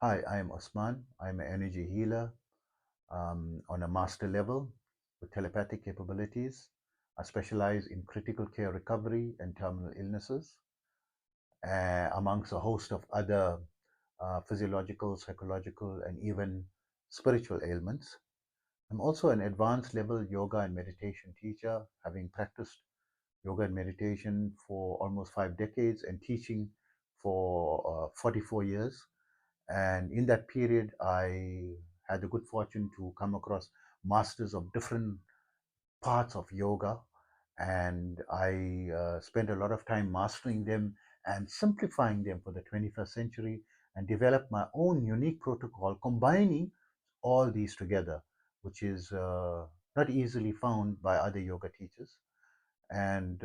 Hi, I am Osman. I'm an energy healer on a master level with telepathic capabilities. I specialize in critical care recovery and terminal illnesses, amongst a host of other physiological, psychological, and even spiritual ailments. I'm also an advanced level yoga and meditation teacher, having practiced yoga and meditation for almost 5 decades and teaching for 44 years. And in that period, I had the good fortune to come across masters of different parts of yoga. And I spent a lot of time mastering them and simplifying them for the 21st century and developed my own unique protocol combining all these together, which is not easily found by other yoga teachers. And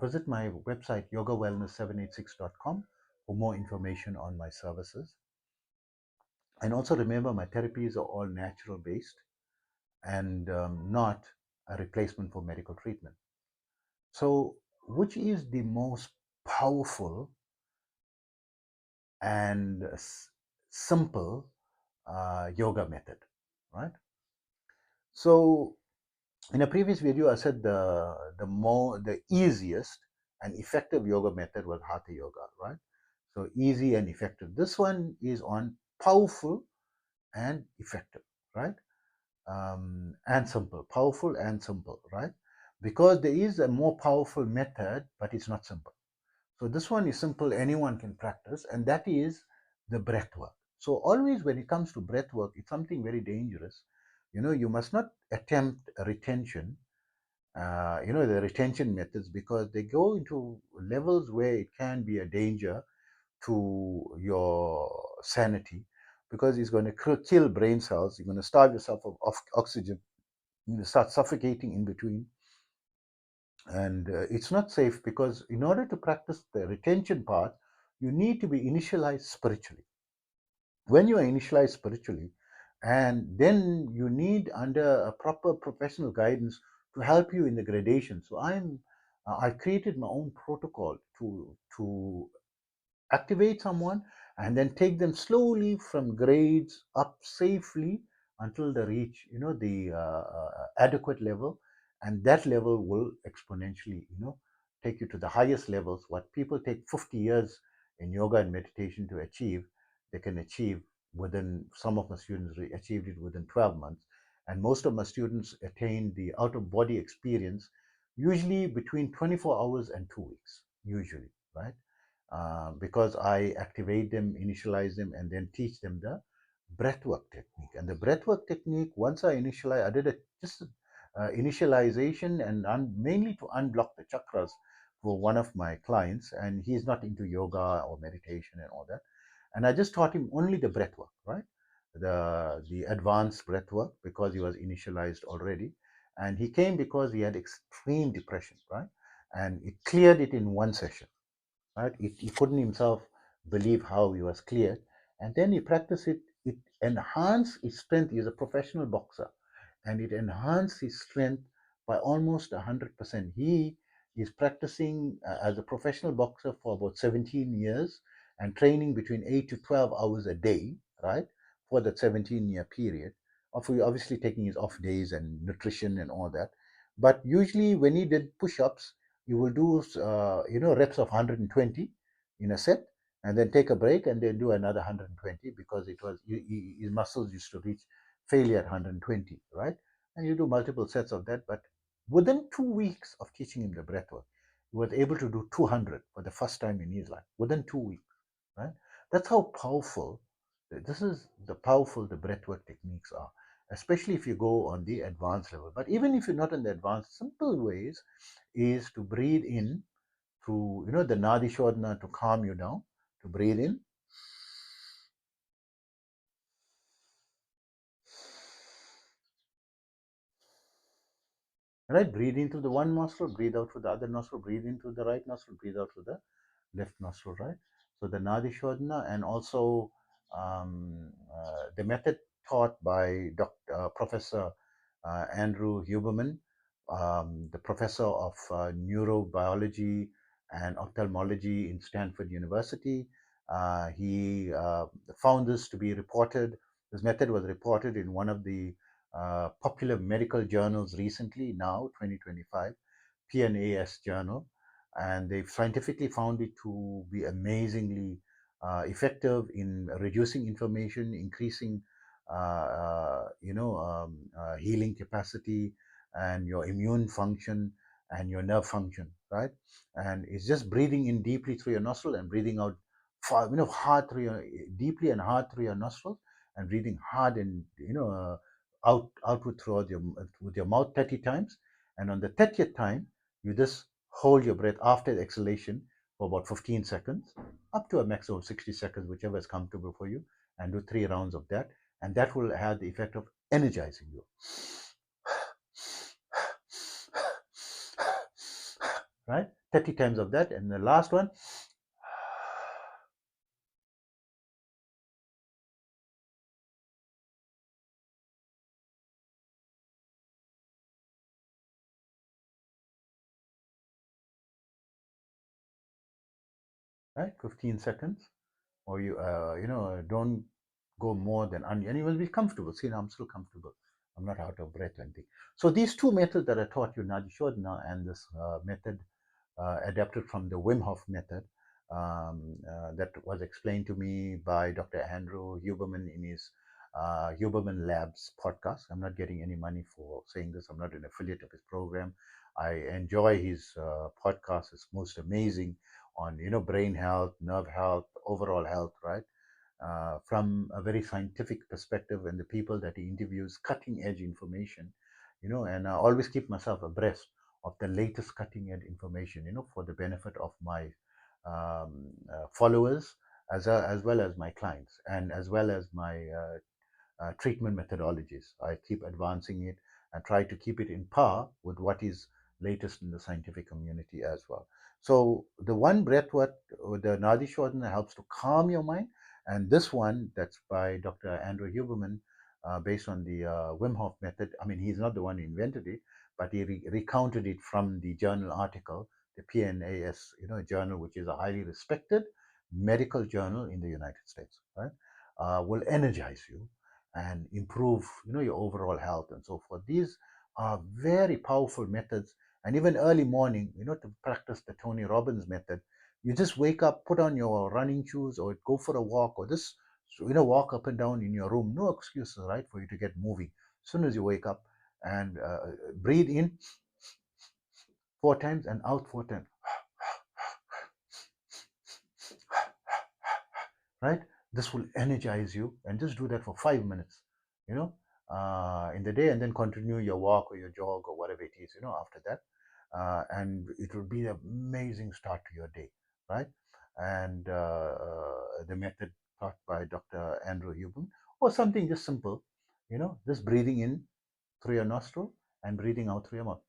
visit my website, yogawellness786.com, for more information on my services. And also remember, my therapies are all natural based and not a replacement for medical treatment. So, which is the most powerful and simple yoga method, right? So, in a previous video, I said the easiest and effective yoga method was Hatha Yoga, right? So easy and effective. This one is on powerful and effective, right? And simple, powerful and simple, right? Because there is a more powerful method, but it's not simple. So this one is simple, anyone can practice, and that is the breath work. So always when it comes to breath work, it's something very dangerous. You must not attempt a retention, the retention methods, because they go into levels where it can be a danger to your sanity, because it's going to kill brain cells. You're going to starve yourself of oxygen. You're going to start suffocating in between. And it's not safe, because in order to practice the retention part, you need to be initialized spiritually. When you are initialized spiritually, and then you need under a proper professional guidance to help you in the gradation. So I've created my own protocol to activate someone and then take them slowly from grades up safely until they reach the adequate level. And that level will exponentially take you to the highest levels. What people take 50 years in yoga and meditation to achieve, they can achieve within, some of my students achieved it within 12 months, and most of my students attain the out of body experience usually between 24 hours and 2 weeks, usually, right? Because I activate them, initialize them, and then teach them the breathwork technique. And the breathwork technique, once I initialize, I did just initialization and mainly to unblock the chakras for one of my clients, and he's not into yoga or meditation and all that. And I just taught him only the breathwork, right? The advanced breathwork, because he was initialized already, and he came because he had extreme depression, right? And it cleared it in one session, right? He couldn't himself believe how he was cleared. And then he practiced it. It enhanced his strength. He's a professional boxer, and it enhanced his strength by almost 100%. He is practicing as a professional boxer for about 17 years and training between 8 to 12 hours a day, right, for that 17-year period. Obviously taking his off days and nutrition and all that. But usually when he did push-ups, you will do reps of 120 in a set, and then take a break and then do another 120, because his muscles used to reach failure at 120, right? And you do multiple sets of that. But within 2 weeks of teaching him the breath work, he was able to do 200 for the first time in his life within 2 weeks, right? That's how powerful, this is the powerful the breathwork techniques are, especially if you go on the advanced level. But even if you're not in the advanced, simple ways is to breathe in through the nadi shodhana, to calm you down, to breathe in, right? Breathe in through the one nostril, breathe out through the other nostril, breathe in through the right nostril, breathe out through the left nostril, right? So the nadi shodhana. And also the method taught by Professor Andrew Huberman, the professor of neurobiology and ophthalmology in Stanford University. He found this to be reported. This method was reported in one of the popular medical journals recently, now 2025, PNAS journal, and they've scientifically found it to be amazingly effective in reducing inflammation, increasing, healing capacity, and your immune function and your nerve function, right? And it's just breathing in deeply through your nostril and breathing out hard through your deeply and hard through your nostrils, and breathing hard and outward throughout your with your mouth 30 times. And on the 30th time, you just hold your breath after the exhalation for about 15 seconds, up to a maximum of 60 seconds, whichever is comfortable for you, and do 3 rounds of that. And that will have the effect of energizing you. Right? 30 times of that. And the last one, right? 15 seconds. Or don't go more than, and you will be comfortable. See, now I'm still comfortable. I'm not out of breath or anything. So these two methods that I taught you, Nadi Shodhana and this method adapted from the Wim Hof method, that was explained to me by Dr. Andrew Huberman in his Huberman Labs podcast. I'm not getting any money for saying this. I'm not an affiliate of his program. I enjoy his podcast. It's most amazing on brain health, nerve health, overall health, right? From a very scientific perspective, and the people that he interviews, cutting edge information, and I always keep myself abreast of the latest cutting edge information, for the benefit of my followers, as well as my clients, and as well as my treatment methodologies. I keep advancing it and try to keep it in par with what is latest in the scientific community as well. So the one breath work, the Nadi Shodhana, helps to calm your mind, and this one that's by Dr. Andrew Huberman, based on the Wim Hof method. I mean, he's not the one who invented it, but he recounted it from the journal article, the PNAS, journal, which is a highly respected medical journal in the United States, right? Will energize you and improve your overall health and so forth. These are very powerful methods. And even early morning, to practice the Tony Robbins method, you just wake up, put on your running shoes, or go for a walk, or just walk up and down in your room. No excuses, right, for you to get moving as soon as you wake up. And breathe in 4 times and out 4 times, right? This will energize you, and just do that for 5 minutes, in the day, and then continue your walk or your jog or whatever it is, after that. And it will be an amazing start to your day, right? And the method taught by Dr. Andrew Huberman, or something just simple, just breathing in through your nostril and breathing out through your mouth.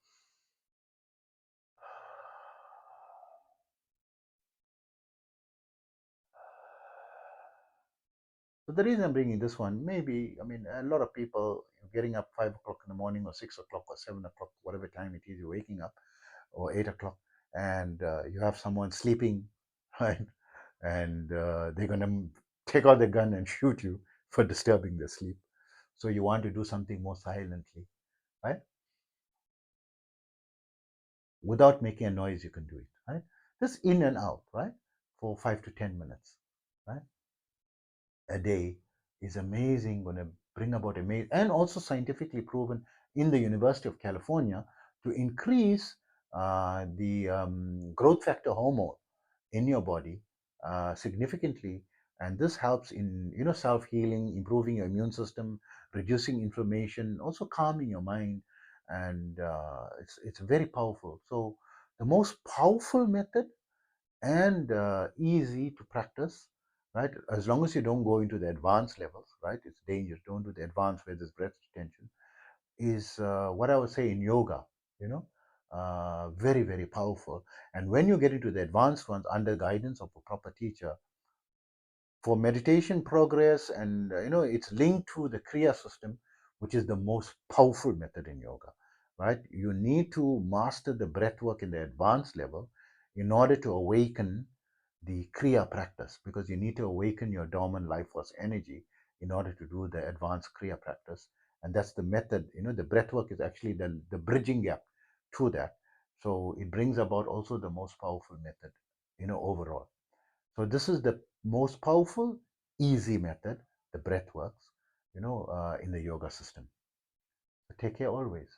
So the reason I'm bringing this one, maybe, I mean, a lot of people getting up 5 o'clock in the morning, or 6 o'clock, or 7 o'clock, whatever time it is you're waking up, or 8 o'clock, and you have someone sleeping, right? And they're gonna take out the gun and shoot you for disturbing their sleep. So you want to do something more silently, right? Without making a noise, you can do it, right? Just in and out, right? For 5 to 10 minutes, right? A day is amazing, going to bring about amazing, and also scientifically proven in the University of California, to increase the growth factor hormone in your body significantly. And this helps in self-healing, improving your immune system, reducing inflammation, also calming your mind. And it's very powerful. So the most powerful method, and easy to practice, right? As long as you don't go into the advanced levels, right? It's dangerous. Don't do the advanced where there's breath retention. Is what I would say in yoga, you know, very, very powerful. And when you get into the advanced ones under guidance of a proper teacher, for meditation progress, and it's linked to the Kriya system, which is the most powerful method in yoga, right? You need to master the breath work in the advanced level in order to awaken the Kriya practice, because you need to awaken your dormant life force energy in order to do the advanced Kriya practice. And that's the method. The breath work is actually the bridging gap to that. So it brings about also the most powerful method, overall. So this is the most powerful, easy method, the breath works, in the yoga system. So take care always.